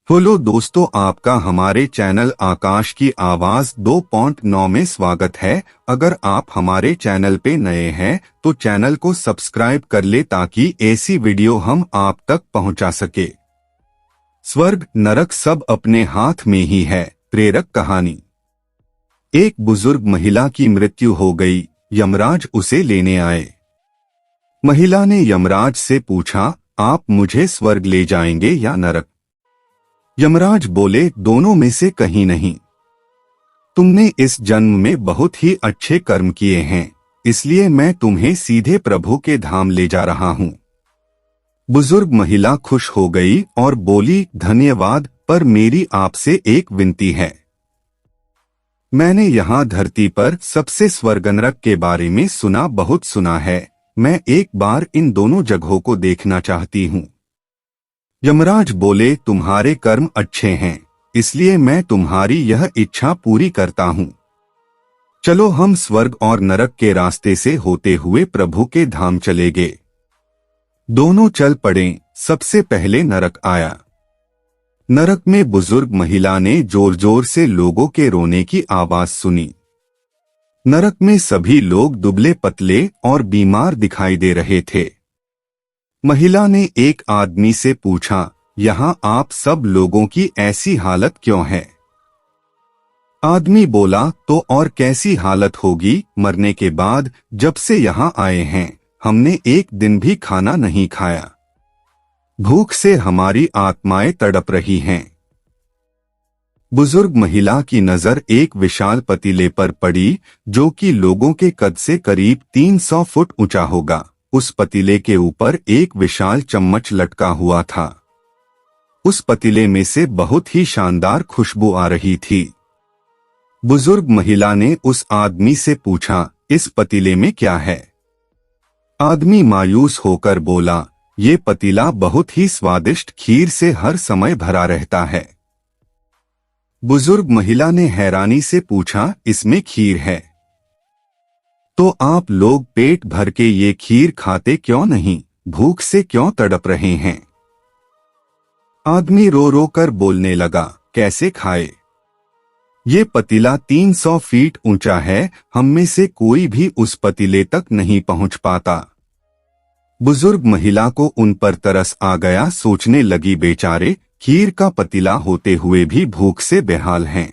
Hello दोस्तों, आपका हमारे चैनल आकाश की आवाज 2.9 में स्वागत है। अगर आप हमारे चैनल पे नए हैं तो चैनल को सब्सक्राइब कर ले ताकि ऐसी वीडियो हम आप तक पहुंचा सके। स्वर्ग नरक सब अपने हाथ में ही है। प्रेरक कहानी। एक बुजुर्ग महिला की मृत्यु हो गई। यमराज उसे लेने आए। महिला ने यमराज से पूछा, आप मुझे स्वर्ग ले जाएंगे या नरक? यमराज बोले, दोनों में से कहीं नहीं। तुमने इस जन्म में बहुत ही अच्छे कर्म किए हैं, इसलिए मैं तुम्हें सीधे प्रभु के धाम ले जा रहा हूँ। बुजुर्ग महिला खुश हो गई और बोली, धन्यवाद, पर मेरी आपसे एक विनती है। मैंने यहाँ धरती पर सबसे स्वर्ग नरक के बारे में बहुत सुना है। मैं एक बार इन दोनों जगहों को देखना चाहती हूँ। यमराज बोले, तुम्हारे कर्म अच्छे हैं, इसलिए मैं तुम्हारी यह इच्छा पूरी करता हूँ। चलो हम स्वर्ग और नरक के रास्ते से होते हुए प्रभु के धाम चले गए। दोनों चल पड़े। सबसे पहले नरक आया। नरक में बुजुर्ग महिला ने जोर जोर से लोगों के रोने की आवाज सुनी। नरक में सभी लोग दुबले पतले और बीमार दिखाई दे रहे थे। महिला ने एक आदमी से पूछा, यहाँ आप सब लोगों की ऐसी हालत क्यों है? आदमी बोला, तो और कैसी हालत होगी, मरने के बाद जब से यहाँ आए हैं हमने एक दिन भी खाना नहीं खाया। भूख से हमारी आत्माएं तड़प रही हैं। बुजुर्ग महिला की नजर एक विशाल पतीले पर पड़ी, जो कि लोगों के कद से करीब 300 फुट ऊंचा होगा। उस पतीले के ऊपर एक विशाल चम्मच लटका हुआ था। उस पतीले में से बहुत ही शानदार खुशबू आ रही थी। बुजुर्ग महिला ने उस आदमी से पूछा, इस पतीले में क्या है? आदमी मायूस होकर बोला, ये पतीला बहुत ही स्वादिष्ट खीर से हर समय भरा रहता है। बुजुर्ग महिला ने हैरानी से पूछा, इसमें खीर है तो आप लोग पेट भर के ये खीर खाते क्यों नहीं? भूख से क्यों तड़प रहे हैं? आदमी रो रो कर बोलने लगा, कैसे खाए? ये पतीला 300 फीट ऊंचा है, हम में से कोई भी उस पतीले तक नहीं पहुंच पाता। बुजुर्ग महिला को उन पर तरस आ गया। सोचने लगी, बेचारे खीर का पतीला होते हुए भी भूख से बेहाल हैं।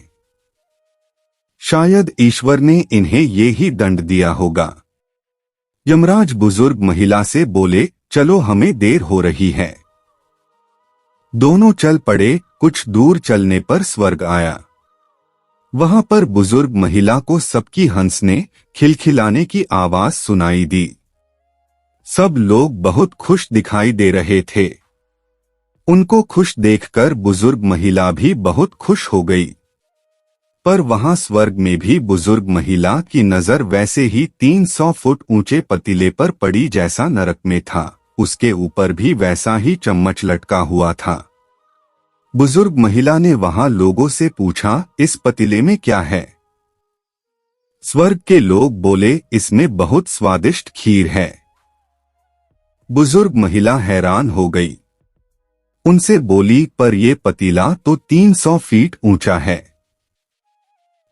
शायद ईश्वर ने इन्हें ये ही दंड दिया होगा। यमराज बुजुर्ग महिला से बोले, चलो हमें देर हो रही है। दोनों चल पड़े। कुछ दूर चलने पर स्वर्ग आया। वहां पर बुजुर्ग महिला को सबकी हंसने खिलखिलाने की आवाज सुनाई दी। सब लोग बहुत खुश दिखाई दे रहे थे। उनको खुश देखकर बुजुर्ग महिला भी बहुत खुश हो गई। पर वहां स्वर्ग में भी बुजुर्ग महिला की नजर वैसे ही 300 फुट ऊंचे पतीले पर पड़ी जैसा नरक में था। उसके ऊपर भी वैसा ही चम्मच लटका हुआ था। बुजुर्ग महिला ने वहां लोगों से पूछा, इस पतीले में क्या है? स्वर्ग के लोग बोले, इसमें बहुत स्वादिष्ट खीर है। बुजुर्ग महिला हैरान हो गई। उनसे बोली, पर यह पतीला तो 300 फीट ऊंचा है।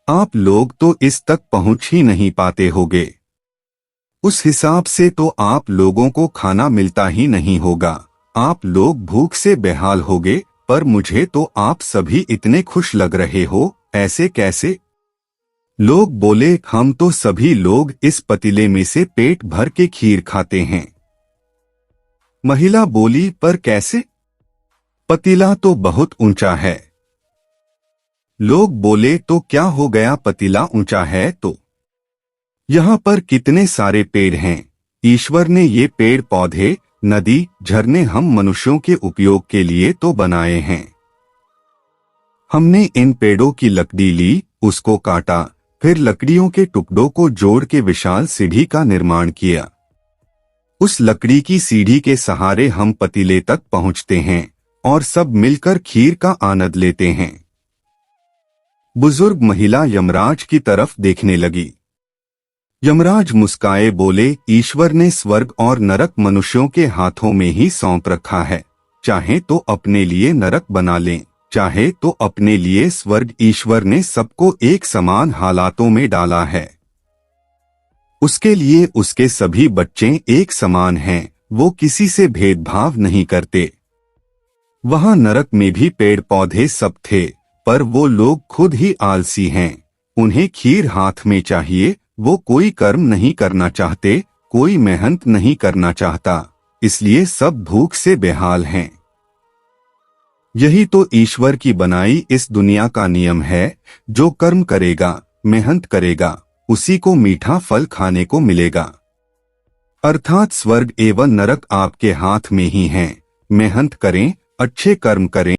आप लोग तो इस तक पहुंच ही नहीं पाते होगे। उस हिसाब से तो आप लोगों को खाना मिलता ही नहीं होगा। आप लोग भूख से बेहाल होगे, पर मुझे तो आप सभी इतने खुश लग रहे हो, ऐसे कैसे? लोग बोले, हम तो सभी लोग इस पतीले में से पेट भर के खीर खाते हैं। महिला बोली, पर कैसे? पतीला तो बहुत ऊंचा है। लोग बोले, तो क्या हो गया, पतीला ऊंचा है तो? यहाँ पर कितने सारे पेड़ हैं। ईश्वर ने ये पेड़ पौधे, नदी, झरने हम मनुष्यों के उपयोग के लिए तो बनाए हैं। हमने इन पेड़ों की लकड़ी ली, उसको काटा, फिर लकड़ियों के टुकड़ों को जोड़ के विशाल सीढ़ी का निर्माण किया। उस लकड़ी की सीढ़ी के सहारे हम पतीले तक पहुंचते हैं और सब मिलकर खीर का आनंद लेते हैं। बुजुर्ग महिला यमराज की तरफ देखने लगी। यमराज मुस्काए बोले, ईश्वर ने स्वर्ग और नरक मनुष्यों के हाथों में ही सौंप रखा है। चाहे तो अपने लिए नरक बना लें, चाहे तो अपने लिए स्वर्ग ईश्वर ने सबको एक समान हालातों में डाला है। उसके लिए उसके सभी बच्चे एक समान हैं, वो किसी से भेदभाव नहीं करते। वहां नरक में भी पेड़ पौधे सब थे, पर वो लोग खुद ही आलसी हैं। उन्हें खीर हाथ में चाहिए, वो कोई कर्म नहीं करना चाहते, कोई मेहनत नहीं करना चाहता, इसलिए सब भूख से बेहाल हैं। यही तो ईश्वर की बनाई इस दुनिया का नियम है। जो कर्म करेगा, मेहनत करेगा, उसी को मीठा फल खाने को मिलेगा। अर्थात स्वर्ग एवं नरक आपके हाथ में ही हैं। मेहनत करें, अच्छे कर्म करें।